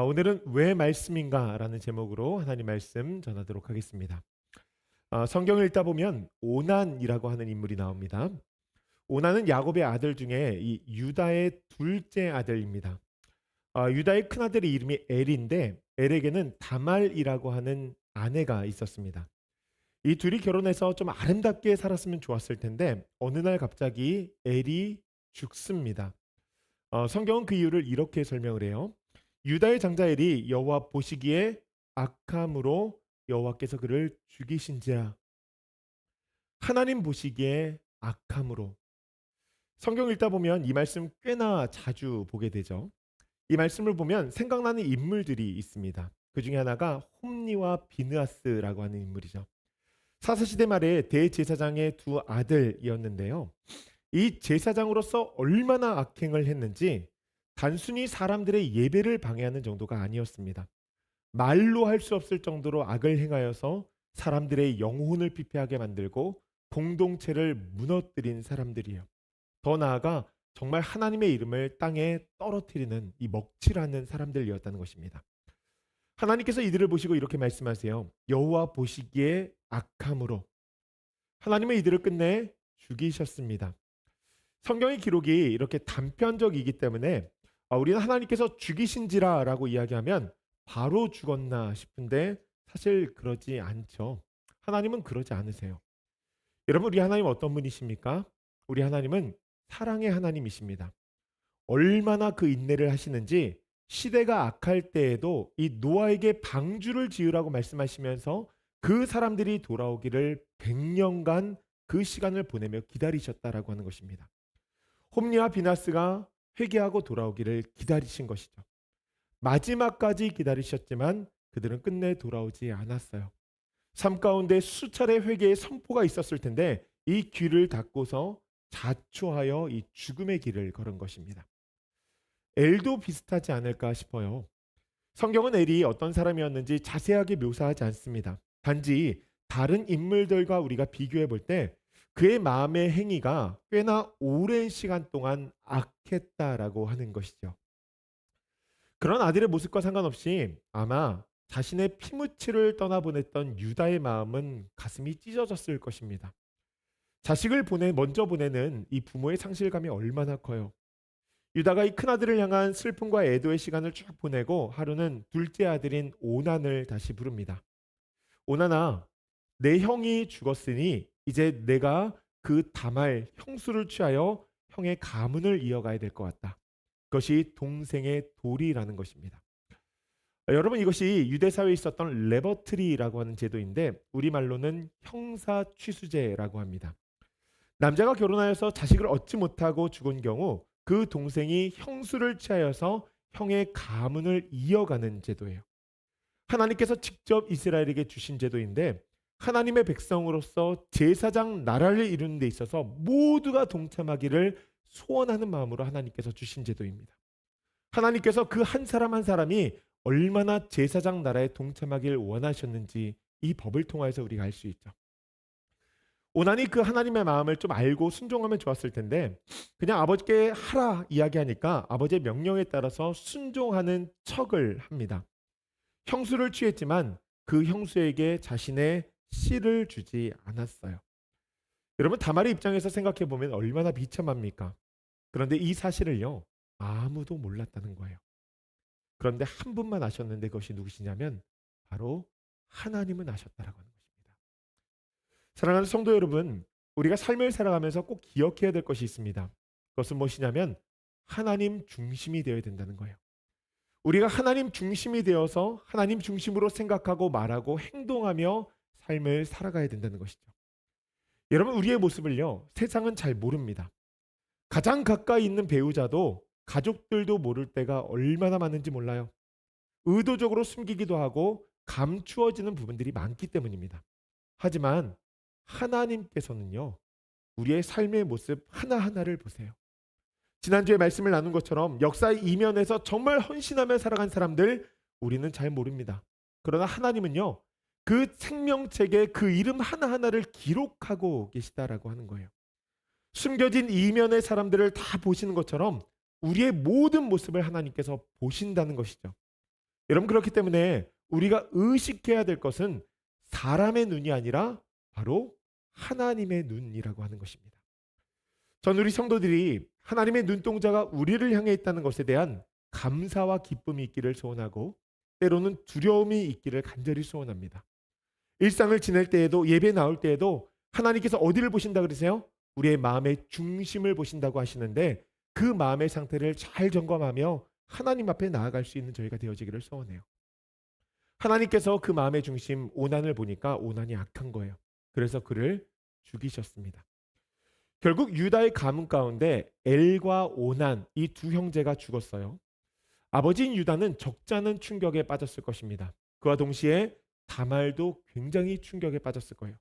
오늘은 왜 말씀인가 라는 제목으로 하나님 말씀 전하도록 하겠습니다. 성경을 읽다 보면 오난이라고 하는 인물이 나옵니다. 오난은 야곱의 아들 중에 이 유다의 둘째 아들입니다. 유다의 큰아들의 이름이 엘인데 엘에게는 다말이라고 하는 아내가 있었습니다. 이 둘이 결혼해서 좀 아름답게 살았으면 좋았을 텐데 어느 날 갑자기 엘이 죽습니다. 성경은 그 이유를 이렇게 설명을 해요. 유다의 장자 엘이 여호와 보시기에 악함으로 여호와께서 그를 죽이신지라. 하나님 보시기에 악함으로. 성경 읽다 보면 이 말씀 꽤나 자주 보게 되죠. 이 말씀을 보면 생각나는 인물들이 있습니다. 그 중에 하나가 홈리와 비느하스라고 하는 인물이죠. 사사시대 말에 대제사장의 두 아들이었는데요. 이 제사장으로서 얼마나 악행을 했는지 단순히 사람들의 예배를 방해하는 정도가 아니었습니다. 말로 할 수 없을 정도로 악을 행하여서 사람들의 영혼을 피폐하게 만들고 공동체를 무너뜨린 사람들이에요. 더 나아가 정말 하나님의 이름을 땅에 떨어뜨리는 이 먹칠하는 사람들이었다는 것입니다. 하나님께서 이들을 보시고 이렇게 말씀하세요. 여호와 보시기에 악함으로. 하나님의 이들을 끝내 죽이셨습니다. 성경의 기록이 이렇게 단편적이기 때문에 우리는 하나님께서 죽이신지라라고 이야기하면 바로 죽었나 싶은데 사실 그러지 않죠. 하나님은 그러지 않으세요. 여러분, 우리 하나님 어떤 분이십니까? 우리 하나님은 사랑의 하나님이십니다. 얼마나 그 인내를 하시는지 시대가 악할 때에도 이 노아에게 방주를 지으라고 말씀하시면서 그 사람들이 돌아오기를 100년간 그 시간을 보내며 기다리셨다라고 하는 것입니다. 홈리와 비나스가 회개하고 돌아오기를 기다리신 것이죠. 마지막까지 기다리셨지만 그들은 끝내 돌아오지 않았어요. 삶 가운데 수차례 회개의 선포가 있었을 텐데 이 귀를 닫고서 자초하여 이 죽음의 길을 걸은 것입니다. 엘도 비슷하지 않을까 싶어요. 성경은 엘이 어떤 사람이었는지 자세하게 묘사하지 않습니다. 단지 다른 인물들과 우리가 비교해 볼 때 그의 마음의 행위가 꽤나 오랜 시간 동안 악했다라고 하는 것이죠. 그런 아들의 모습과 상관없이 아마 자신의 피무치를 떠나보냈던 유다의 마음은 가슴이 찢어졌을 것입니다. 자식을 먼저 보내는 이 부모의 상실감이 얼마나 커요. 유다가 이 큰아들을 향한 슬픔과 애도의 시간을 쭉 보내고 하루는 둘째 아들인 오난을 다시 부릅니다. 오난아, 내 형이 죽었으니 이제 내가 그 다말 형수를 취하여 형의 가문을 이어가야 될 것 같다. 그것이 동생의 도리라는 것입니다. 여러분, 이것이 유대 사회에 있었던 레버트리라고 하는 제도인데 우리말로는 형사 취수제라고 합니다. 남자가 결혼하여서 자식을 얻지 못하고 죽은 경우 그 동생이 형수를 취하여서 형의 가문을 이어가는 제도예요. 하나님께서 직접 이스라엘에게 주신 제도인데 하나님의 백성으로서 제사장 나라를 이루는 데 있어서 모두가 동참하기를 소원하는 마음으로 하나님께서 주신 제도입니다. 하나님께서 그 한 사람 한 사람이 얼마나 제사장 나라에 동참하길 원하셨는지 이 법을 통해서 우리가 알 수 있죠. 오난이 그 하나님의 마음을 좀 알고 순종하면 좋았을 텐데 그냥 아버지께 하라 이야기하니까 아버지의 명령에 따라서 순종하는 척을 합니다. 형수를 취했지만 그 형수에게 자신의 씨를 주지 않았어요. 여러분, 다말의 입장에서 생각해 보면 얼마나 비참합니까? 그런데 이 사실을요, 아무도 몰랐다는 거예요. 그런데 한 분만 아셨는데 그것이 누구시냐면 바로 하나님은 아셨다라고 하는 것입니다. 사랑하는 성도 여러분, 우리가 삶을 살아가면서 꼭 기억해야 될 것이 있습니다. 그것은 무엇이냐면 하나님 중심이 되어야 된다는 거예요. 우리가 하나님 중심이 되어서 하나님 중심으로 생각하고 말하고 행동하며 삶을 살아가야 된다는 것이죠. 여러분, 우리의 모습을요, 세상은 잘 모릅니다. 가장 가까이 있는 배우자도 가족들도 모를 때가 얼마나 많은지 몰라요. 의도적으로 숨기기도 하고 감추어지는 부분들이 많기 때문입니다. 하지만 하나님께서는요, 우리의 삶의 모습 하나하나를 보세요. 지난주에 말씀을 나눈 것처럼 역사의 이면에서 정말 헌신하며 살아간 사람들 우리는 잘 모릅니다. 그러나 하나님은요, 그 생명책에 그 이름 하나하나를 기록하고 계시다라고 하는 거예요. 숨겨진 이면의 사람들을 다 보시는 것처럼 우리의 모든 모습을 하나님께서 보신다는 것이죠. 여러분 그렇기 때문에 우리가 의식해야 될 것은 사람의 눈이 아니라 바로 하나님의 눈이라고 하는 것입니다. 전 우리 성도들이 하나님의 눈동자가 우리를 향해 있다는 것에 대한 감사와 기쁨이 있기를 소원하고 때로는 두려움이 있기를 간절히 소원합니다. 일상을 지낼 때에도 예배 나올 때에도 하나님께서 어디를 보신다 그러세요? 우리의 마음의 중심을 보신다고 하시는데 그 마음의 상태를 잘 점검하며 하나님 앞에 나아갈 수 있는 저희가 되어지기를 소원해요. 하나님께서 그 마음의 중심 오난을 보니까 오난이 악한 거예요. 그래서 그를 죽이셨습니다. 결국 유다의 가문 가운데 엘과 오난 이 두 형제가 죽었어요. 아버지인 유다는 적잖은 충격에 빠졌을 것입니다. 그와 동시에 다말도 굉장히 충격에 빠졌을 거예요.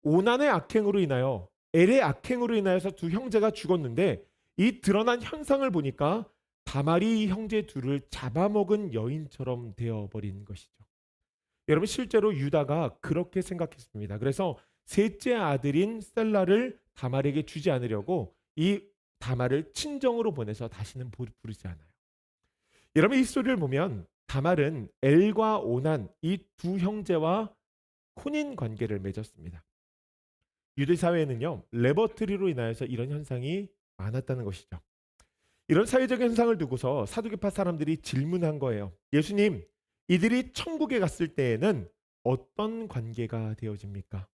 오난의 악행으로 인하여 엘의 악행으로 인하여서 두 형제가 죽었는데 이 드러난 현상을 보니까 다말이 이 형제 둘을 잡아먹은 여인처럼 되어버린 것이죠. 여러분 실제로 유다가 그렇게 생각했습니다. 그래서 셋째 아들인 셀라를 다말에게 주지 않으려고 이 다말을 친정으로 보내서 다시는 부르지 않아요. 여러분 이 스토리를 보면 다말은 엘과 오난 이 두 형제와 혼인 관계를 맺었습니다. 유대 사회에는요 레버트리로 인하여서 이런 현상이 많았다는 것이죠. 이런 사회적 현상을 두고서 사두개파 사람들이 질문한 거예요. 예수님, 이들이 천국에 갔을 때에는 어떤 관계가 되어집니까?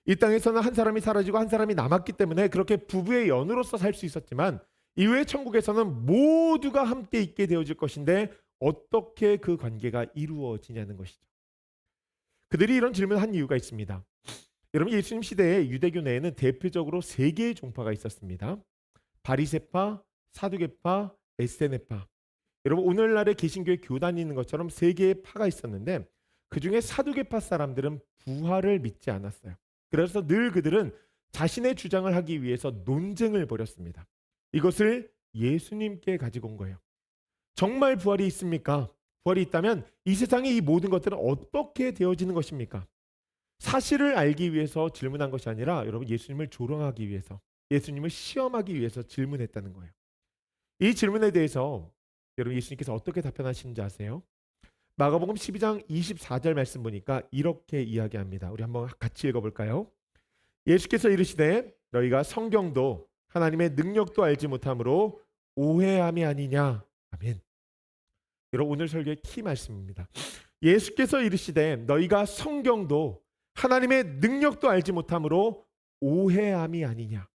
이 땅에서는 한 사람이 사라지고 한 사람이 남았기 때문에 그렇게 부부의 연으로서 살 수 있었지만 이후에 천국에서는 모두가 함께 있게 되어질 것인데 어떻게 그 관계가 이루어지냐는 것이죠. 그들이 이런 질문을 한 이유가 있습니다. 여러분 예수님 시대에 유대교 내에는 대표적으로 세 개의 종파가 있었습니다. 바리새파, 사두개파, 에세네파. 여러분 오늘날의 개신교회 교단이 있는 것처럼 세 개의 파가 있었는데 그중에 사두개파 사람들은 부활을 믿지 않았어요. 그래서 늘 그들은 자신의 주장을 하기 위해서 논쟁을 벌였습니다. 이것을 예수님께 가지고 온 거예요. 정말 부활이 있습니까? 부활이 있다면 이 세상의 이 모든 것들은 어떻게 되어지는 것입니까? 사실을 알기 위해서 질문한 것이 아니라 여러분 예수님을 조롱하기 위해서, 예수님을 시험하기 위해서 질문했다는 거예요. 이 질문에 대해서 여러분 예수님께서 어떻게 답변하시는지 아세요? 마가복음 12장 24절 말씀 보니까 이렇게 이야기합니다. 우리 한번 같이 읽어볼까요? 예수께서 이르시되 너희가 성경도 하나님의 능력도 알지 못함으로 오해함이 아니냐. 아멘. 여러분 오늘 설교의 키 말씀입니다. 예수께서 이르시되 너희가 성경도 하나님의 능력도 알지 못함으로 오해함이 아니냐.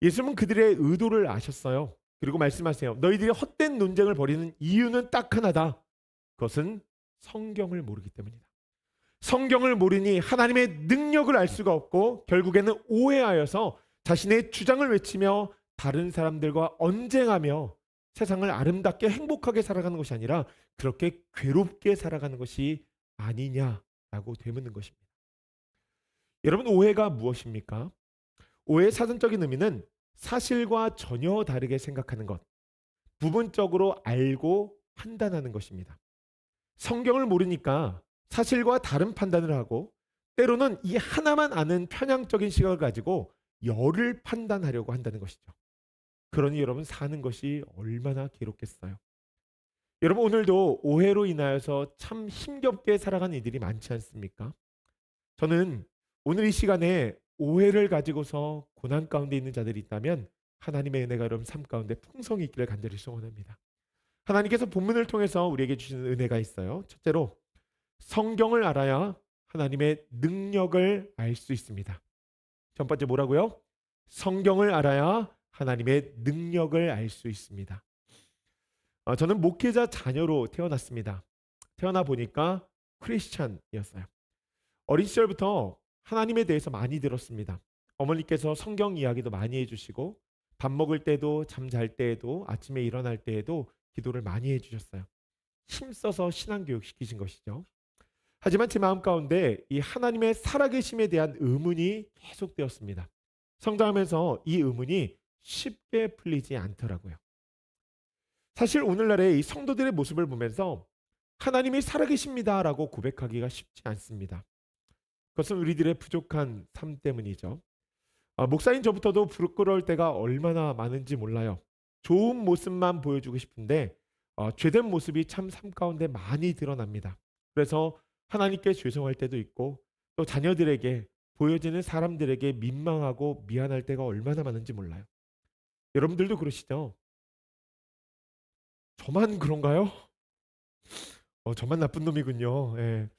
예수님은 그들의 의도를 아셨어요. 그리고 말씀하세요. 너희들이 헛된 논쟁을 벌이는 이유는 딱 하나다. 그것은 성경을 모르기 때문이다. 성경을 모르니 하나님의 능력을 알 수가 없고 결국에는 오해하여서 자신의 주장을 외치며 다른 사람들과 언쟁하며 세상을 아름답게 행복하게 살아가는 것이 아니라 그렇게 괴롭게 살아가는 것이 아니냐라고 되묻는 것입니다. 여러분 오해가 무엇입니까? 오해의 사전적인 의미는 사실과 전혀 다르게 생각하는 것, 부분적으로 알고 판단하는 것입니다. 성경을 모르니까 사실과 다른 판단을 하고 때로는 이 하나만 아는 편향적인 시각을 가지고 열을 판단하려고 한다는 것이죠. 그러니 여러분 사는 것이 얼마나 괴롭겠어요. 여러분 오늘도 오해로 인하여서 참 힘겹게 살아가는 이들이 많지 않습니까? 저는 오늘 이 시간에 오해를 가지고서 고난 가운데 있는 자들이 있다면 하나님의 은혜가 여러분 삶 가운데 풍성히 있기를 간절히 소원합니다. 하나님께서 본문을 통해서 우리에게 주시는 은혜가 있어요. 첫째로 성경을 알아야 하나님의 능력을 알 수 있습니다. 첫 번째 뭐라고요? 성경을 알아야 하나님의 능력을 알 수 있습니다. 저는 목회자 자녀로 태어났습니다. 태어나 보니까 크리스찬이었어요. 어린 시절부터 하나님에 대해서 많이 들었습니다. 어머니께서 성경 이야기도 많이 해주시고 밥 먹을 때도 잠 잘 때에도 아침에 일어날 때에도 기도를 많이 해주셨어요. 힘써서 신앙교육 시키신 것이죠. 하지만 제 마음 가운데 이 하나님의 살아계심에 대한 의문이 계속되었습니다. 성장하면서 이 의문이 쉽게 풀리지 않더라고요. 사실 오늘날의 이 성도들의 모습을 보면서 하나님이 살아계십니다라고 고백하기가 쉽지 않습니다. 그것은 우리들의 부족한 삶 때문이죠. 목사인 저부터도 부끄러울 때가 얼마나 많은지 몰라요. 좋은 모습만 보여주고 싶은데 죄된 모습이 참 삶 가운데 많이 드러납니다. 그래서 하나님께 죄송할 때도 있고 또 자녀들에게 보여지는 사람들에게 민망하고 미안할 때가 얼마나 많은지 몰라요. 여러분들도 그러시죠? 저만 그런가요? 저만 나쁜 놈이군요. 예.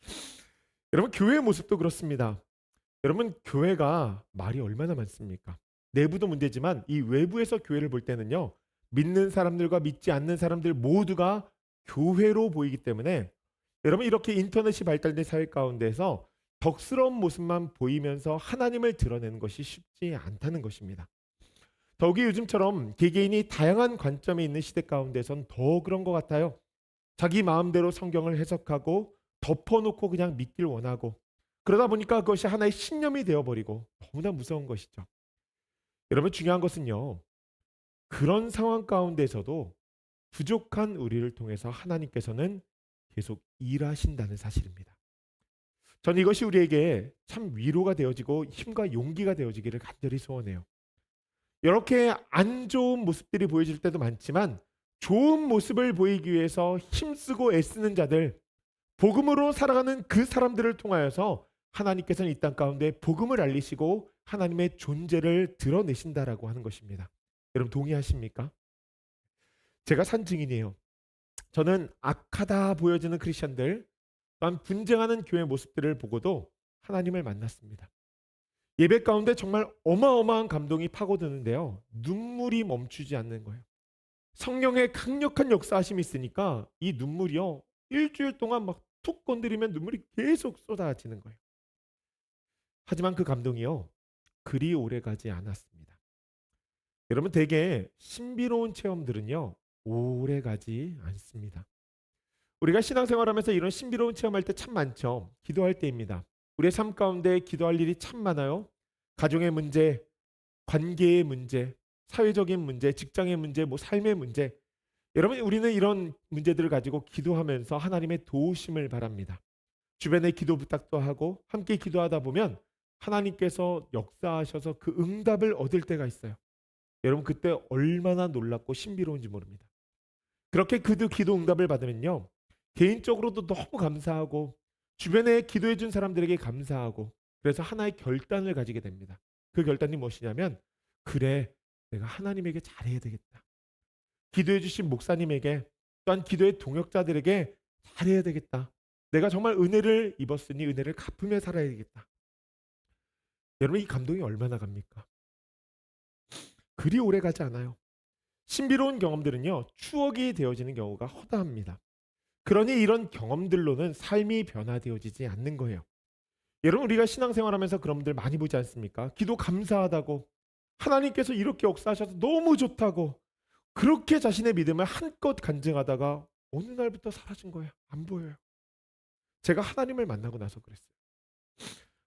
여러분 교회의 모습도 그렇습니다. 여러분 교회가 말이 얼마나 많습니까? 내부도 문제지만 이 외부에서 교회를 볼 때는요. 믿는 사람들과 믿지 않는 사람들 모두가 교회로 보이기 때문에 여러분 이렇게 인터넷이 발달된 사회 가운데서 덕스러운 모습만 보이면서 하나님을 드러내는 것이 쉽지 않다는 것입니다. 더욱이 요즘처럼 개개인이 다양한 관점에 있는 시대 가운데선 더 그런 것 같아요. 자기 마음대로 성경을 해석하고 덮어놓고 그냥 믿길 원하고 그러다 보니까 그것이 하나의 신념이 되어버리고 너무나 무서운 것이죠. 여러분 중요한 것은요. 그런 상황 가운데서도 부족한 우리를 통해서 하나님께서는 계속 일하신다는 사실입니다. 저는 이것이 우리에게 참 위로가 되어지고 힘과 용기가 되어지기를 간절히 소원해요. 이렇게 안 좋은 모습들이 보여질 때도 많지만 좋은 모습을 보이기 위해서 힘쓰고 애쓰는 자들, 복음으로 살아가는 그 사람들을 통하여서 하나님께서는 이 땅 가운데 복음을 알리시고 하나님의 존재를 드러내신다라고 하는 것입니다. 여러분 동의하십니까? 제가 산 증인이에요. 저는 악하다 보여지는 크리스천들, 또한 분쟁하는 교회 모습들을 보고도 하나님을 만났습니다. 예배 가운데 정말 어마어마한 감동이 파고드는데요. 눈물이 멈추지 않는 거예요. 성령의 강력한 역사하심이 있으니까 이 눈물이요. 일주일 동안 막 툭 건드리면 눈물이 계속 쏟아지는 거예요. 하지만 그 감동이요. 그리 오래 가지 않았습니다. 여러분 되게 신비로운 체험들은요. 오래 가지 않습니다. 우리가 신앙생활하면서 이런 신비로운 체험할 때 참 많죠. 기도할 때입니다. 우리의 삶 가운데 기도할 일이 참 많아요. 가정의 문제, 관계의 문제, 사회적인 문제, 직장의 문제, 삶의 문제. 여러분 우리는 이런 문제들을 가지고 기도하면서 하나님의 도우심을 바랍니다. 주변에 기도 부탁도 하고 함께 기도하다 보면 하나님께서 역사하셔서 그 응답을 얻을 때가 있어요. 여러분 그때 얼마나 놀랍고 신비로운지 모릅니다. 그렇게 그 기도 응답을 받으면요. 개인적으로도 너무 감사하고 주변에 기도해 준 사람들에게 감사하고 그래서 하나의 결단을 가지게 됩니다. 그 결단이 무엇이냐면 그래 내가 하나님에게 잘해야 되겠다. 기도해 주신 목사님에게 또한 기도의 동역자들에게 잘해야 되겠다. 내가 정말 은혜를 입었으니 은혜를 갚으며 살아야 되겠다. 여러분 이 감동이 얼마나 갑니까? 그리 오래 가지 않아요. 신비로운 경험들은요. 추억이 되어지는 경우가 허다합니다. 그러니 이런 경험들로는 삶이 변화되어지지 않는 거예요. 여러분 우리가 신앙생활하면서 그런 분들 많이 보지 않습니까? 기도 감사하다고 하나님께서 이렇게 역사하셔서 너무 좋다고 그렇게 자신의 믿음을 한껏 간증하다가 어느 날부터 사라진 거예요. 안 보여요. 제가 하나님을 만나고 나서 그랬어요.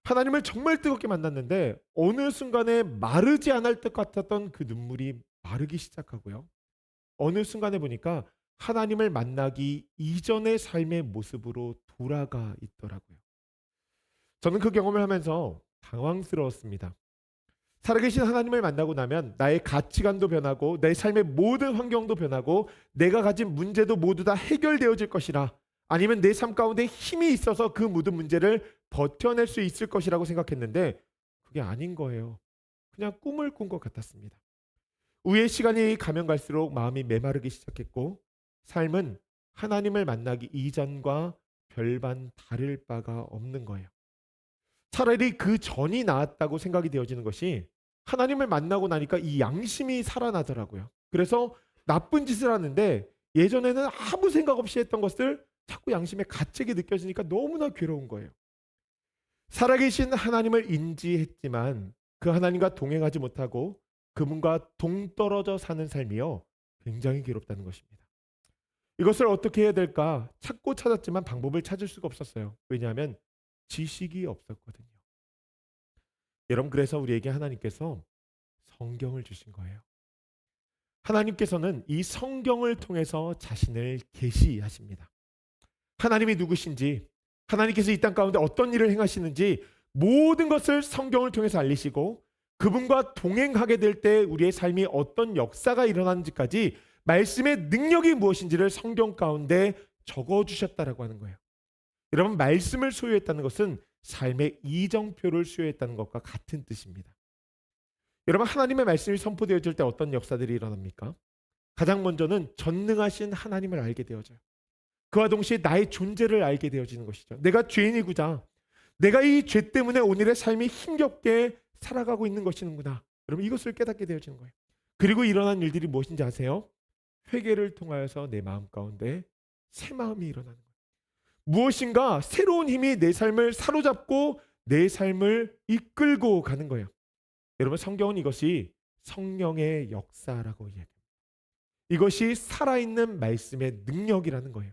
하나님을 정말 뜨겁게 만났는데 어느 순간에 마르지 않을 것 같았던 그 눈물이 마르기 시작하고요. 어느 순간에 보니까 하나님을 만나기 이전의 삶의 모습으로 돌아가 있더라고요. 저는 그 경험을 하면서 당황스러웠습니다. 살아계신 하나님을 만나고 나면 나의 가치관도 변하고 내 삶의 모든 환경도 변하고 내가 가진 문제도 모두 다 해결되어질 것이라 아니면 내 삶 가운데 힘이 있어서 그 모든 문제를 버텨낼 수 있을 것이라고 생각했는데 그게 아닌 거예요. 그냥 꿈을 꾼 것 같았습니다. 후에 시간이 가면 갈수록 마음이 메마르기 시작했고 삶은 하나님을 만나기 이전과 별반 다를 바가 없는 거예요. 차라리 그 전이 나았다고 생각이 되어지는 것이 하나님을 만나고 나니까 이 양심이 살아나더라고요. 그래서 나쁜 짓을 하는데 예전에는 아무 생각 없이 했던 것을 자꾸 양심에 가책이 느껴지니까 너무나 괴로운 거예요. 살아계신 하나님을 인지했지만 그 하나님과 동행하지 못하고 그분과 동떨어져 사는 삶이요. 굉장히 괴롭다는 것입니다. 이것을 어떻게 해야 될까 찾고 찾았지만 방법을 찾을 수가 없었어요. 왜냐하면 지식이 없었거든요. 여러분 그래서 우리에게 하나님께서 성경을 주신 거예요. 하나님께서는 이 성경을 통해서 자신을 계시하십니다. 하나님이 누구신지 하나님께서 이 땅 가운데 어떤 일을 행하시는지 모든 것을 성경을 통해서 알리시고 그분과 동행하게 될 때 우리의 삶이 어떤 역사가 일어나는지까지 말씀의 능력이 무엇인지를 성경 가운데 적어주셨다라고 하는 거예요. 여러분, 말씀을 소유했다는 것은 삶의 이정표를 수여했다는 것과 같은 뜻입니다. 여러분, 하나님의 말씀이 선포되어질 때 어떤 역사들이 일어납니까? 가장 먼저는 전능하신 하나님을 알게 되어져요. 그와 동시에 나의 존재를 알게 되어지는 것이죠. 내가 죄인이구나. 내가 이 죄 때문에 오늘의 삶이 힘겹게 살아가고 있는 것이구나. 여러분, 이것을 깨닫게 되어지는 거예요. 그리고 일어난 일들이 무엇인지 아세요? 회개를 통하여서 내 마음 가운데 새 마음이 일어나는 거예요. 무엇인가 새로운 힘이 내 삶을 사로잡고 내 삶을 이끌고 가는 거예요. 여러분, 성경은 이것이 성령의 역사라고 이야기합니다. 이것이 살아있는 말씀의 능력이라는 거예요.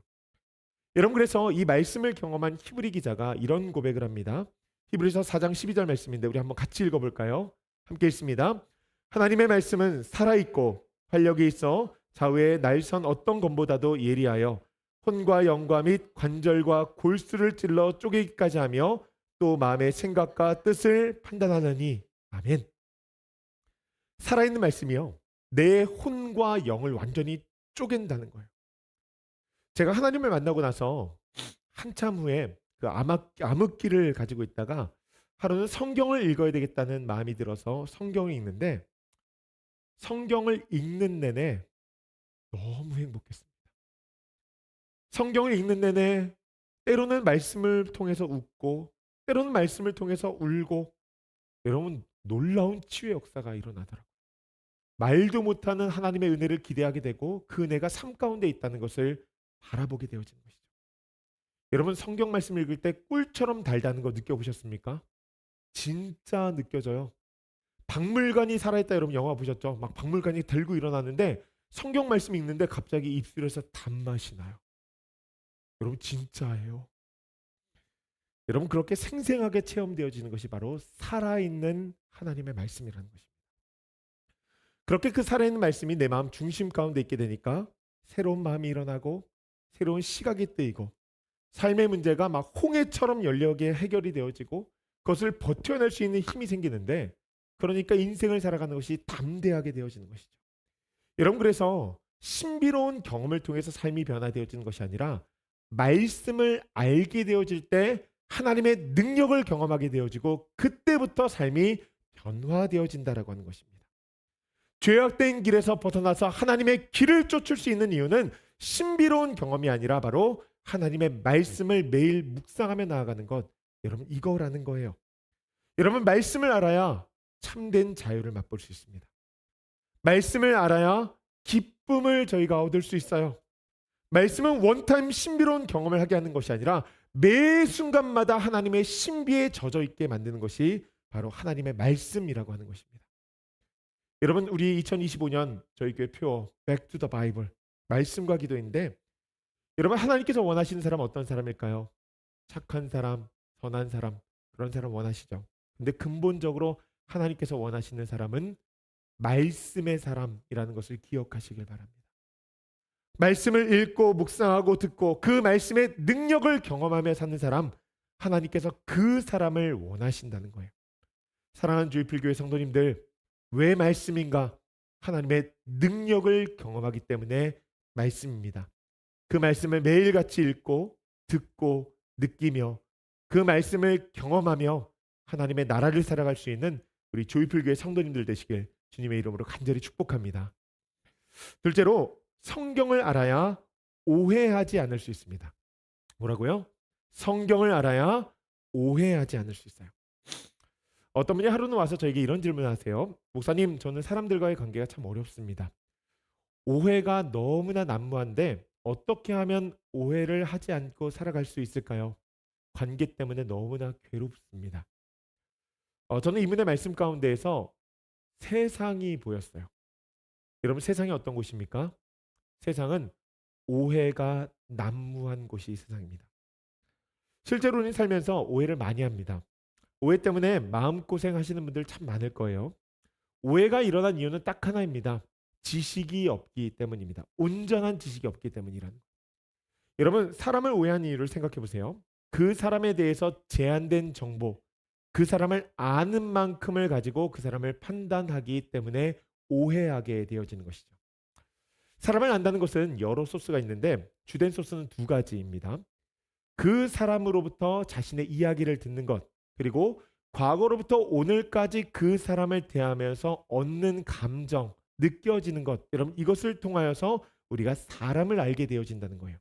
여러분, 그래서 이 말씀을 경험한 히브리 기자가 이런 고백을 합니다. 히브리서 4장 12절 말씀인데 우리 한번 같이 읽어볼까요? 함께 읽습니다. 하나님의 말씀은 살아있고 활력이 있어 좌우의 날선 어떤 검보다도 예리하여 혼과 영과 및 관절과 골수를 찔러 쪼개기까지 하며 또 마음의 생각과 뜻을 판단하느니. 아멘. 살아있는 말씀이요, 내 혼과 영을 완전히 쪼갠다는 거예요. 제가 하나님을 만나고 나서 한참 후에 그 암흑기를 가지고 있다가 하루는 성경을 읽어야 되겠다는 마음이 들어서 성경을 읽는데, 성경을 읽는 내내 너무 행복했습니다. 성경을 읽는 내내 때로는 말씀을 통해서 웃고 때로는 말씀을 통해서 울고, 여러분, 놀라운 치유의 역사가 일어나더라고요. 말도 못하는 하나님의 은혜를 기대하게 되고 그 은혜가 삶 가운데 있다는 것을 바라보게 되어지는 것이죠. 여러분, 성경 말씀 읽을 때 꿀처럼 달다는 거 느껴보셨습니까? 진짜 느껴져요. 박물관이 살아있다, 여러분 영화 보셨죠? 막 박물관이 들고 일어나는데 성경 말씀 읽는데 갑자기 입술에서 단맛이 나요. 여러분, 진짜예요. 여러분, 그렇게 생생하게 체험되어지는 것이 바로 살아있는 하나님의 말씀이라는 것입니다. 그렇게 그 살아있는 말씀이 내 마음 중심 가운데 있게 되니까 새로운 마음이 일어나고 새로운 시각이 뜨이고 삶의 문제가 막 홍해처럼 연력에 해결이 되어지고 그것을 버텨낼 수 있는 힘이 생기는데, 그러니까 인생을 살아가는 것이 담대하게 되어지는 것이죠. 여러분, 그래서 신비로운 경험을 통해서 삶이 변화되어지는 것이 아니라 말씀을 알게 되어질 때 하나님의 능력을 경험하게 되어지고 그때부터 삶이 변화되어진다라고 하는 것입니다. 죄악된 길에서 벗어나서 하나님의 길을 쫓을 수 있는 이유는 신비로운 경험이 아니라 바로 하나님의 말씀을 매일 묵상하며 나아가는 것, 여러분, 이거라는 거예요. 여러분, 말씀을 알아야 참된 자유를 맛볼 수 있습니다. 말씀을 알아야 기쁨을 저희가 얻을 수 있어요. 말씀은 원타임 신비로운 경험을 하게 하는 것이 아니라 매 순간마다 하나님의 신비에 젖어 있게 만드는 것이 바로 하나님의 말씀이라고 하는 것입니다. 여러분, 우리 2025년 저희 교회 표 Back to the Bible 말씀과 기도인데, 여러분, 하나님께서 원하시는 사람은 어떤 사람일까요? 착한 사람, 선한 사람, 그런 사람 원하시죠. 근데 근본적으로 하나님께서 원하시는 사람은 말씀의 사람이라는 것을 기억하시길 바랍니다. 말씀을 읽고 묵상하고 듣고 그 말씀의 능력을 경험하며 사는 사람, 하나님께서 그 사람을 원하신다는 거예요. 사랑하는 주일필교회 성도님들, 왜 말씀인가? 하나님의 능력을 경험하기 때문에 말씀입니다. 그 말씀을 매일같이 읽고 듣고 느끼며 그 말씀을 경험하며 하나님의 나라를 살아갈 수 있는 우리 조이풀교회 성도님들 되시길 주님의 이름으로 간절히 축복합니다. 둘째로, 성경을 알아야 오해하지 않을 수 있습니다. 뭐라고요? 성경을 알아야 오해하지 않을 수 있어요. 어떤 분이 하루는 와서 저에게 이런 질문을 하세요. 목사님, 저는 사람들과의 관계가 참 어렵습니다. 오해가 너무나 난무한데 어떻게 하면 오해를 하지 않고 살아갈 수 있을까요? 관계 때문에 너무나 괴롭습니다. 저는 이분의 말씀 가운데에서 세상이 보였어요. 여러분, 세상이 어떤 곳입니까? 세상은 오해가 난무한 곳이 세상입니다. 실제로는 살면서 오해를 많이 합니다. 오해 때문에 마음고생 하시는 분들 참 많을 거예요. 오해가 일어난 이유는 딱 하나입니다. 지식이 없기 때문입니다. 온전한 지식이 없기 때문이라는 거예요. 여러분, 사람을 오해한 이유를 생각해 보세요. 그 사람에 대해서 제한된 정보, 그 사람을 아는 만큼을 가지고 그 사람을 판단하기 때문에 오해하게 되어지는 것이죠. 사람을 안다는 것은 여러 소스가 있는데 주된 소스는 두 가지입니다. 그 사람으로부터 자신의 이야기를 듣는 것, 그리고 과거로부터 오늘까지 그 사람을 대하면서 얻는 감정, 느껴지는 것, 여러분 이것을 통하여서 우리가 사람을 알게 되어진다는 거예요.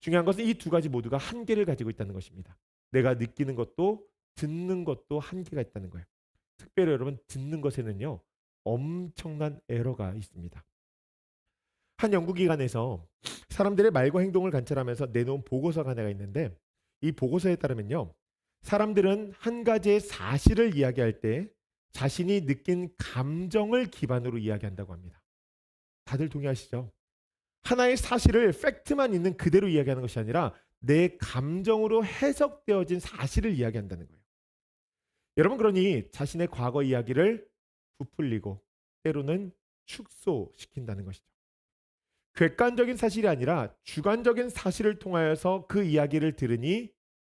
중요한 것은 이 두 가지 모두가 한계를 가지고 있다는 것입니다. 내가 느끼는 것도 듣는 것도 한계가 있다는 거예요. 특별히 여러분 듣는 것에는요 엄청난 에러가 있습니다. 한 연구기관에서 사람들의 말과 행동을 관찰하면서 내놓은 보고서가 하나가 있는데 이 보고서에 따르면요 사람들은 한 가지의 사실을 이야기할 때 자신이 느낀 감정을 기반으로 이야기한다고 합니다. 다들 동의하시죠? 하나의 사실을 팩트만 있는 그대로 이야기하는 것이 아니라 내 감정으로 해석되어진 사실을 이야기한다는 거예요. 여러분 그러니 자신의 과거 이야기를 부풀리고 때로는 축소시킨다는 것이죠. 객관적인 사실이 아니라 주관적인 사실을 통하여서 그 이야기를 들으니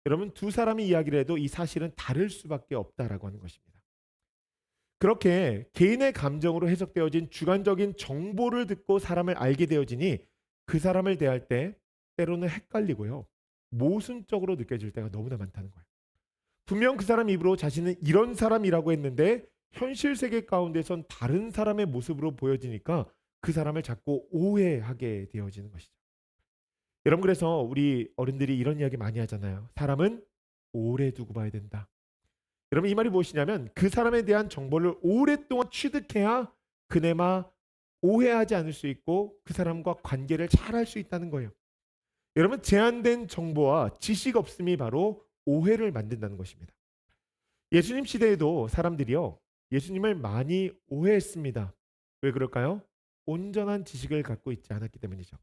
여러분 두 사람이 이야기를 해도 이 사실은 다를 수밖에 없다라고 하는 것입니다. 그렇게 개인의 감정으로 해석되어진 주관적인 정보를 듣고 사람을 알게 되어지니 그 사람을 대할 때 때로는 헷갈리고요. 모순적으로 느껴질 때가 너무나 많다는 거예요. 분명 그 사람 입으로 자신은 이런 사람이라고 했는데 현실 세계 가운데선 다른 사람의 모습으로 보여지니까 그 사람을 자꾸 오해하게 되어지는 것이죠. 여러분 그래서 우리 어른들이 이런 이야기 많이 하잖아요. 사람은 오래 두고 봐야 된다. 여러분 이 말이 무엇이냐면 그 사람에 대한 정보를 오랫동안 취득해야 그네마 오해하지 않을 수 있고 그 사람과 관계를 잘 할 수 있다는 거예요. 여러분 제한된 정보와 지식 없음이 바로 오해를 만든다는 것입니다. 예수님 시대에도 사람들이요 예수님을 많이 오해했습니다. 왜 그럴까요? 온전한 지식을 갖고 있지 않았기 때문이죠.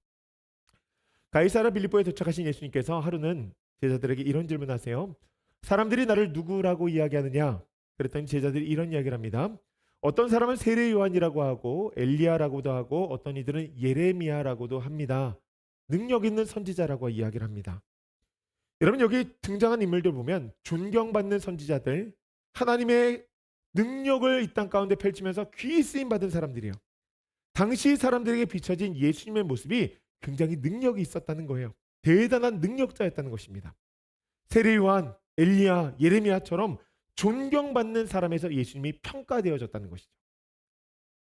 가이사랴 빌립보에 도착하신 예수님께서 하루는 제자들에게 이런 질문하세요. 사람들이 나를 누구라고 이야기하느냐? 그랬더니 제자들이 이런 이야기를 합니다. 어떤 사람은 세례 요한이라고 하고 엘리야라고도 하고 어떤 이들은 예레미야라고도 합니다. 능력 있는 선지자라고 이야기를 합니다. 여러분 여기 등장한 인물들 보면 존경받는 선지자들, 하나님의 능력을 이 땅 가운데 펼치면서 귀히 쓰임 받은 사람들이에요. 당시 사람들에게 비춰진 예수님의 모습이 굉장히 능력이 있었다는 거예요. 대단한 능력자였다는 것입니다. 세례 요한, 엘리야, 예레미야처럼 존경받는 사람에서 예수님이 평가되어졌다는 것이죠.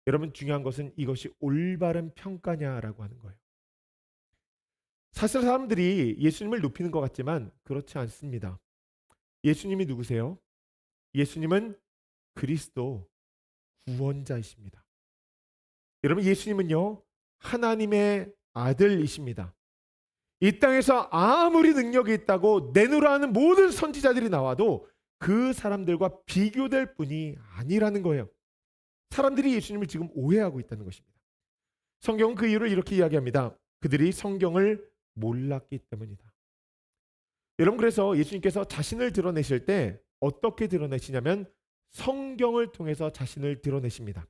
여러분 중요한 것은 이것이 올바른 평가냐라고 하는 거예요. 사실 사람들이 예수님을 높이는 것 같지만 그렇지 않습니다. 예수님이 누구세요? 예수님은 그리스도 구원자이십니다. 여러분 예수님은요 하나님의 아들이십니다. 이 땅에서 아무리 능력이 있다고 내놓으라 하는 모든 선지자들이 나와도 그 사람들과 비교될 뿐이 아니라는 거예요. 사람들이 예수님을 지금 오해하고 있다는 것입니다. 성경은 그 이유를 이렇게 이야기합니다. 그들이 성경을 몰랐기 때문이다. 여러분 그래서 예수님께서 자신을 드러내실 때 어떻게 드러내시냐면 성경을 통해서 자신을 드러내십니다.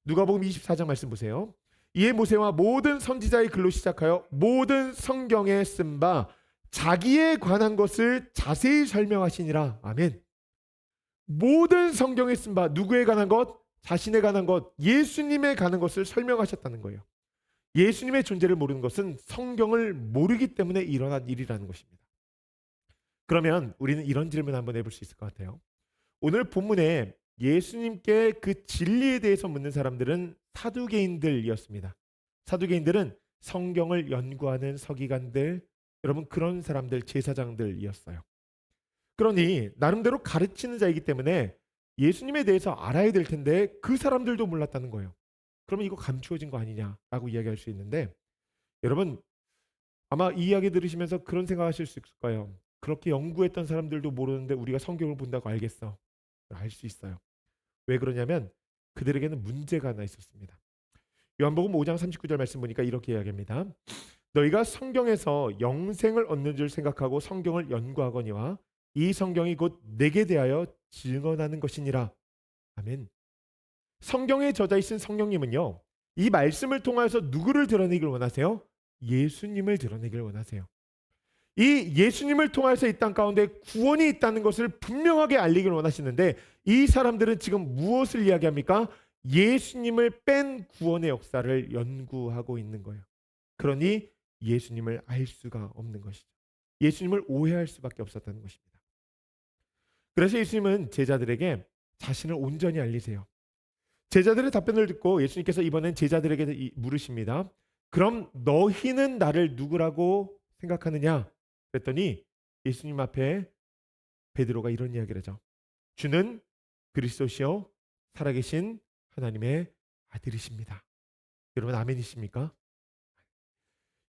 누가복음 24장 말씀 보세요. 이에 모세와 모든 선지자의 글로 시작하여 모든 성경에 쓴 바 자기에 관한 것을 자세히 설명하시니라. 아멘. 모든 성경에 쓴 바 누구에 관한 것? 자신에 관한 것, 예수님에 관한 것을 설명하셨다는 거예요. 예수님의 존재를 모르는 것은 성경을 모르기 때문에 일어난 일이라는 것입니다. 그러면 우리는 이런 질문 한번 해볼 수 있을 것 같아요. 오늘 본문에 예수님께 그 진리에 대해서 묻는 사람들은 사두개인들이었습니다. 사두개인들은 성경을 연구하는 서기관들, 여러분 그런 사람들, 제사장들이었어요. 그러니 나름대로 가르치는 자이기 때문에 예수님에 대해서 알아야 될 텐데 그 사람들도 몰랐다는 거예요. 그러면 이거 감추어진 거 아니냐라고 이야기할 수 있는데 여러분 아마 이 이야기 들으시면서 그런 생각하실 수 있을 거예요. 그렇게 연구했던 사람들도 모르는데 우리가 성경을 본다고 알겠어. 알 수 있어요. 왜 그러냐면 그들에게는 문제가 하나 있었습니다. 요한복음 5장 39절 말씀 보니까 이렇게 이야기합니다. 너희가 성경에서 영생을 얻는 줄 생각하고 성경을 연구하거니와 이 성경이 곧 내게 대하여 증언하는 것이니라. 아멘. 성경의 저자이신 성령님은요. 이 말씀을 통하여서 누구를 드러내기를 원하세요? 예수님을 드러내기를 원하세요. 이 예수님을 통해서 이 땅 가운데 구원이 있다는 것을 분명하게 알리기를 원하시는데 이 사람들은 지금 무엇을 이야기합니까? 예수님을 뺀 구원의 역사를 연구하고 있는 거예요. 그러니 예수님을 알 수가 없는 것이죠. 예수님을 오해할 수밖에 없었다는 것입니다. 그래서 예수님은 제자들에게 자신을 온전히 알리세요. 제자들의 답변을 듣고 예수님께서 이번엔 제자들에게 물으십니다. 그럼 너희는 나를 누구라고 생각하느냐? 그랬더니 예수님 앞에 베드로가 이런 이야기를 하죠. 주는 그리스도시요 살아계신 하나님의 아들이십니다. 여러분 아멘이십니까?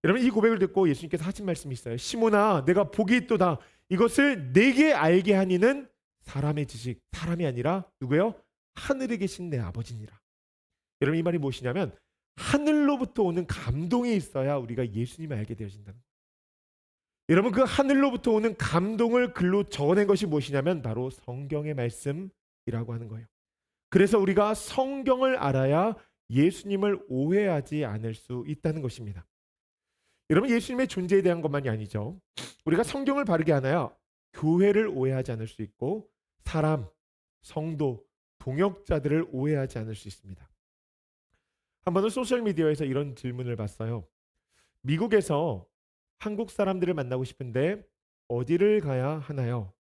여러분 이 고백을 듣고 예수님께서 하신 말씀이 있어요. 시몬아 내가 복이 있도다. 이것을 내게 알게 하니는 사람의 지식, 사람이 아니라 누구요? 하늘에 계신 내 아버지니라. 여러분 이 말이 무엇이냐면 하늘로부터 오는 감동이 있어야 우리가 예수님을 알게 되어진다는 거예요. 여러분 그 하늘로부터 오는 감동을 글로 적어낸 것이 무엇이냐면 바로 성경의 말씀이라고 하는 거예요. 그래서 우리가 성경을 알아야 예수님을 오해하지 않을 수 있다는 것입니다. 여러분 예수님의 존재에 대한 것만이 아니죠. 우리가 성경을 바르게 알아야 교회를 오해하지 않을 수 있고 사람, 성도, 동역자들을 오해하지 않을 수 있습니다. 한 번은 소셜미디어에서 이런 질문을 봤어요. 미국에서 한국 사람들을 만나고 싶은데 어디를 가야 하나요?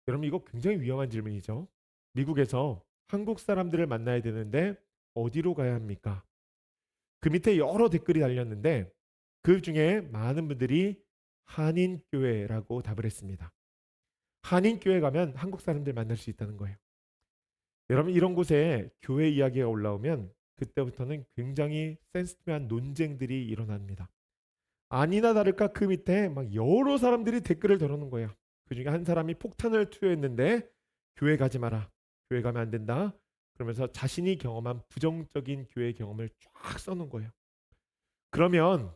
여러분 이거 굉장히 위험한 질문이죠. 미국에서 한국 사람들을 만나야 되는데 어디로 가야 합니까? 그 밑에 여러 댓글이 달렸는데 그 중에 많은 분들이 한인교회라고 답을 했습니다. 한인교회 가면 한국 사람들 만날 수 있다는 거예요. 여러분 이런 곳에 교회 이야기가 올라오면 그때부터는 굉장히 센시티브한 논쟁들이 일어납니다. 아니나 다를까 그 밑에 막 여러 사람들이 댓글을 달아놓은 거예요. 그 중에 한 사람이 폭탄을 투여했는데 교회 가지 마라. 교회 가면 안 된다. 그러면서 자신이 경험한 부정적인 교회 경험을 쫙 써놓은 거예요. 그러면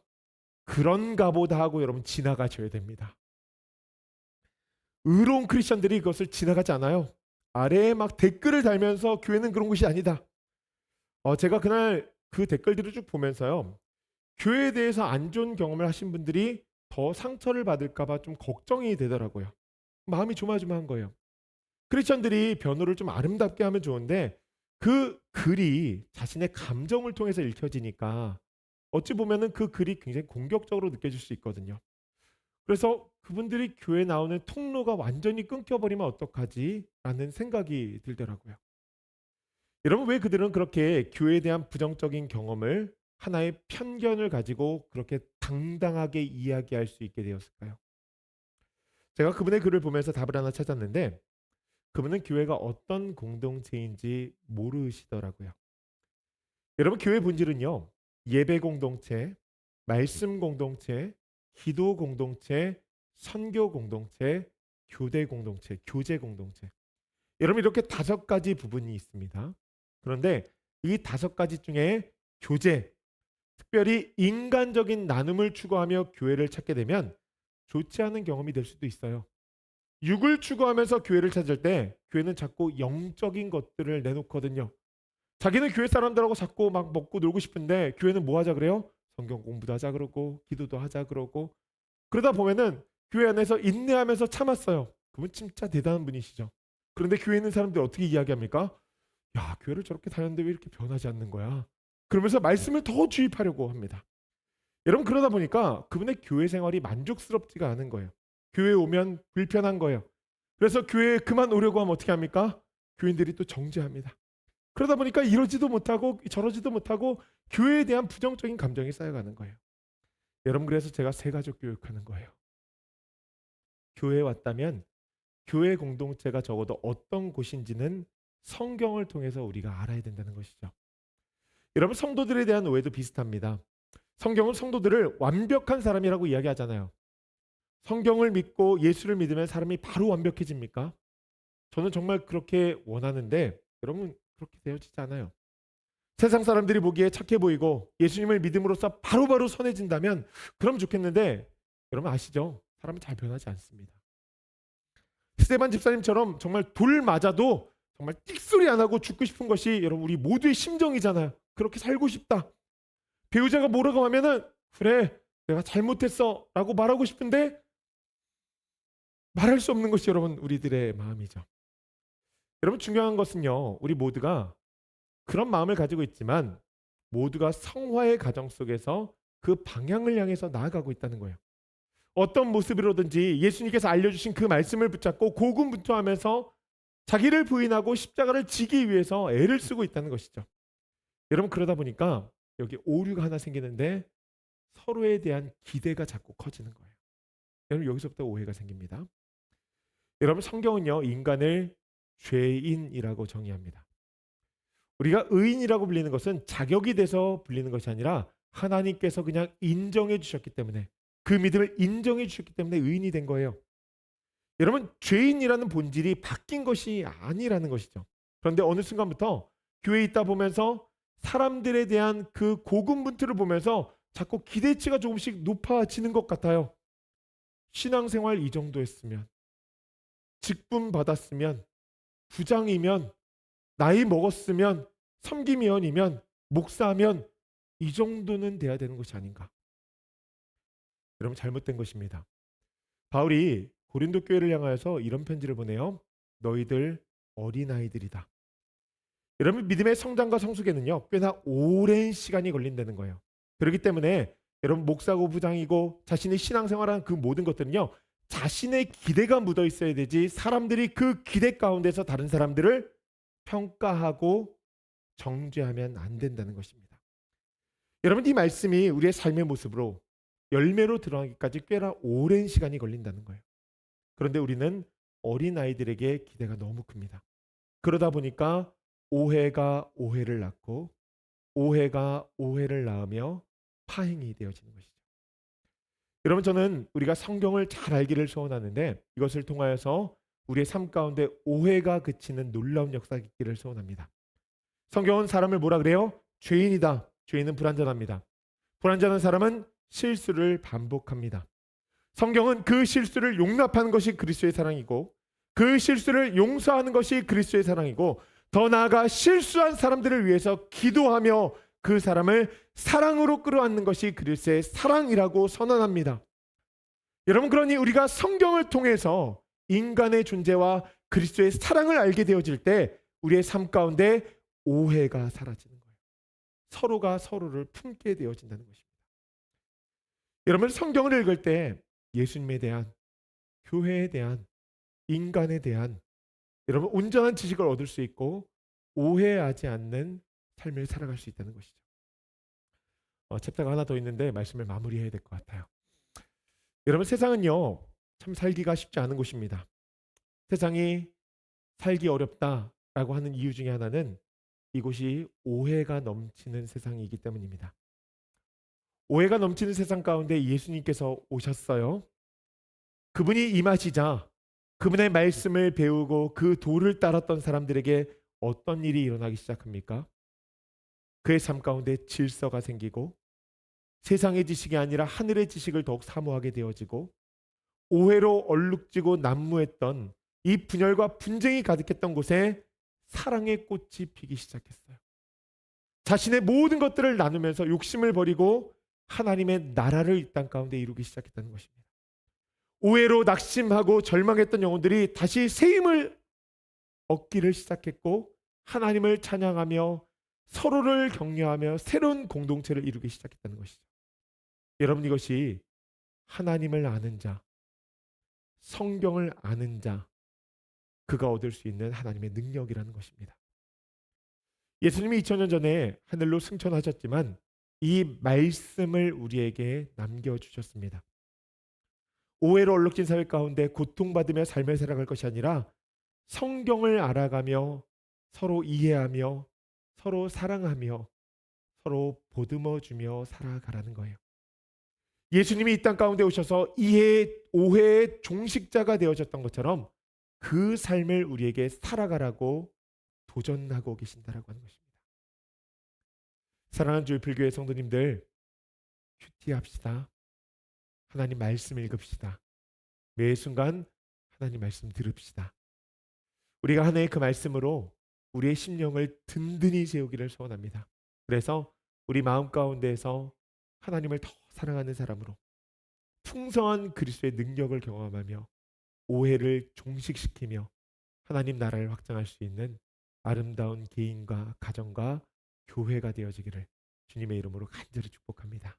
그런가 보다 하고 여러분 지나가셔야 됩니다. 의로운 크리스천들이 그것을 지나가지 않아요. 아래에 막 댓글을 달면서 교회는 그런 곳이 아니다. 제가 그날 그 댓글들을 쭉 보면서요. 교회에 대해서 안 좋은 경험을 하신 분들이 더 상처를 받을까 봐 좀 걱정이 되더라고요. 마음이 조마조마한 거예요. 크리스천들이 변호를 좀 아름답게 하면 좋은데 그 글이 자신의 감정을 통해서 읽혀지니까 어찌 보면은 그 글이 굉장히 공격적으로 느껴질 수 있거든요. 그래서 그분들이 교회 나오는 통로가 완전히 끊겨버리면 어떡하지? 라는 생각이 들더라고요. 여러분 왜 그들은 그렇게 교회에 대한 부정적인 경험을 하나의 편견을 가지고 그렇게 당당하게 이야기할 수 있게 되었을까요? 제가 그분의 글을 보면서 답을 하나 찾았는데 그분은 교회가 어떤 공동체인지 모르시더라고요. 여러분 교회 본질은요. 예배 공동체, 말씀 공동체, 기도 공동체, 선교 공동체, 교대 공동체, 교제 공동체. 여러분 이렇게 5가지 부분이 있습니다. 그런데 이 5가지 중에 교제, 특별히 인간적인 나눔을 추구하며 교회를 찾게 되면 좋지 않은 경험이 될 수도 있어요. 육을 추구하면서 교회를 찾을 때 교회는 자꾸 영적인 것들을 내놓거든요. 자기는 교회 사람들하고 자꾸 막 먹고 놀고 싶은데 교회는 뭐 하자 그래요? 성경 공부도 하자 그러고 기도도 하자 그러고 그러다 보면은 교회 안에서 인내하면서 참았어요. 그분 진짜 대단한 분이시죠. 그런데 교회 있는 사람들이 어떻게 이야기합니까? 야, 교회를 저렇게 다녔는데 왜 이렇게 변하지 않는 거야? 그러면서 말씀을 더 주입하려고 합니다. 여러분 그러다 보니까 그분의 교회 생활이 만족스럽지가 않은 거예요. 교회에 오면 불편한 거예요. 그래서 교회에 그만 오려고 하면 어떻게 합니까? 교인들이 또 정죄합니다. 그러다 보니까 이러지도 못하고 저러지도 못하고 교회에 대한 부정적인 감정이 쌓여가는 거예요. 여러분 그래서 제가 새가족 교육하는 거예요. 교회에 왔다면 교회 공동체가 적어도 어떤 곳인지는 성경을 통해서 우리가 알아야 된다는 것이죠. 여러분 성도들에 대한 오해도 비슷합니다. 성경은 성도들을 완벽한 사람이라고 이야기하잖아요. 성경을 믿고 예수를 믿으면 사람이 바로 완벽해집니까? 저는 정말 그렇게 원하는데 여러분 그렇게 되어지지 않아요. 세상 사람들이 보기에 착해 보이고 예수님을 믿음으로써 바로바로 선해진다면 그럼 좋겠는데 여러분 아시죠? 사람은 잘 변하지 않습니다. 스데반 집사님처럼 정말 돌 맞아도 정말 띡소리 안 하고 죽고 싶은 것이 여러분 우리 모두의 심정이잖아요. 그렇게 살고 싶다. 배우자가 뭐라고 하면은 그래 내가 잘못했어 라고 말하고 싶은데 말할 수 없는 것이 여러분 우리들의 마음이죠. 여러분 중요한 것은요. 우리 모두가 그런 마음을 가지고 있지만 모두가 성화의 가정 속에서 그 방향을 향해서 나아가고 있다는 거예요. 어떤 모습으로든지 예수님께서 알려주신 그 말씀을 붙잡고 고군분투하면서 자기를 부인하고 십자가를 지기 위해서 애를 쓰고 있다는 것이죠. 여러분, 그러다 보니까 여기 오류가 하나 생기는데 서로에 대한 기대가 자꾸 커지는 거예요. 여러분, 여기서부터 오해가 생깁니다. 여러분, 성경은요 인간을 죄인이라고 정의합니다. 우리가 의인이라고 불리는 것은 자격이 돼서 불리는 것이 아니라 하나님께서 그냥 인정해 주셨기 때문에, 그 믿음을 인정해 주셨기 때문에 의인이 된 거예요. 여러분, 죄인이라는 본질이 바뀐 것이 아니라는 것이죠. 그런데 어느 순간부터 교회에 있다 보면서 사람들에 대한 그 고군분투를 보면서 자꾸 기대치가 조금씩 높아지는 것 같아요. 신앙생활 이 정도 했으면, 직분 받았으면, 부장이면, 나이 먹었으면, 섬김위원이면, 목사면 이 정도는 돼야 되는 것이 아닌가. 여러분, 잘못된 것입니다. 바울이 고린도 교회를 향하여서 이런 편지를 보내요. 너희들 어린아이들이다. 여러분, 믿음의 성장과 성숙에는요 꽤나 오랜 시간이 걸린다는 거예요. 그렇기 때문에 여러분, 목사고 부장이고 자신의 신앙생활하는 그 모든 것들은요 자신의 기대가 묻어 있어야 되지, 사람들이 그 기대 가운데서 다른 사람들을 평가하고 정죄하면 안 된다는 것입니다. 여러분, 이 말씀이 우리의 삶의 모습으로 열매로 드러나기까지 꽤나 오랜 시간이 걸린다는 거예요. 그런데 우리는 어린아이들에게 기대가 너무 큽니다. 그러다 보니까 오해가 오해를 낳고 오해가 오해를 낳으며 파행이 되어지는 것이죠. 여러분, 저는 우리가 성경을 잘 알기를 소원하는데 이것을 통하여서 우리의 삶 가운데 오해가 그치는 놀라운 역사가 있기를 소원합니다. 성경은 사람을 뭐라 그래요? 죄인이다. 죄인은 불완전합니다. 불완전한 사람은 실수를 반복합니다. 성경은 그 실수를 용납하는 것이 그리스도의 사랑이고, 그 실수를 용서하는 것이 그리스도의 사랑이고, 더 나아가 실수한 사람들을 위해서 기도하며 그 사람을 사랑으로 끌어안는 것이 그리스도의 사랑이라고 선언합니다. 여러분, 그러니 우리가 성경을 통해서 인간의 존재와 그리스도의 사랑을 알게 되어질 때 우리의 삶 가운데 오해가 사라지는 거예요. 서로가 서로를 품게 되어진다는 것입니다. 여러분, 성경을 읽을 때 예수님에 대한, 교회에 대한, 인간에 대한 여러분 온전한 지식을 얻을 수 있고 오해하지 않는 삶을 살아갈 수 있다는 것이죠. 챕터가 하나 더 있는데 말씀을 마무리해야 될 것 같아요. 여러분, 세상은요 참 살기가 쉽지 않은 곳입니다. 세상이 살기 어렵다라고 하는 이유 중에 하나는 이곳이 오해가 넘치는 세상이기 때문입니다. 오해가 넘치는 세상 가운데 예수님께서 오셨어요. 그분이 임하시자 그분의 말씀을 배우고 그 도를 따랐던 사람들에게 어떤 일이 일어나기 시작합니까? 그의 삶 가운데 질서가 생기고 세상의 지식이 아니라 하늘의 지식을 더욱 사모하게 되어지고, 오해로 얼룩지고 난무했던 이 분열과 분쟁이 가득했던 곳에 사랑의 꽃이 피기 시작했어요. 자신의 모든 것들을 나누면서 욕심을 버리고 하나님의 나라를 이 땅 가운데 이루기 시작했다는 것입니다. 오해로 낙심하고 절망했던 영혼들이 다시 새 힘을 얻기를 시작했고 하나님을 찬양하며 서로를 격려하며 새로운 공동체를 이루기 시작했다는 것이죠. 여러분, 이것이 하나님을 아는 자, 성경을 아는 자, 그가 얻을 수 있는 하나님의 능력이라는 것입니다. 예수님이 2000년 전에 하늘로 승천하셨지만 이 말씀을 우리에게 남겨주셨습니다. 오해로 얼룩진 사회 가운데 고통받으며 삶을 살아갈 것이 아니라 성경을 알아가며 서로 이해하며 서로 사랑하며 서로 보듬어주며 살아가라는 거예요. 예수님이 이 땅 가운데 오셔서 오해의 종식자가 되어졌던 것처럼 그 삶을 우리에게 살아가라고 도전하고 계신다라고 하는 것입니다. 사랑하는 주일필교회 성도님들, 큐티합시다. 하나님 말씀 읽읍시다. 매 순간 하나님 말씀 들읍시다. 우리가 하나의 그 말씀으로 우리의 심령을 든든히 세우기를 소원합니다. 그래서 우리 마음 가운데에서 하나님을 더 사랑하는 사람으로 풍성한 그리스도의 능력을 경험하며 오해를 종식시키며 하나님 나라를 확장할 수 있는 아름다운 개인과 가정과 교회가 되어지기를 주님의 이름으로 간절히 축복합니다.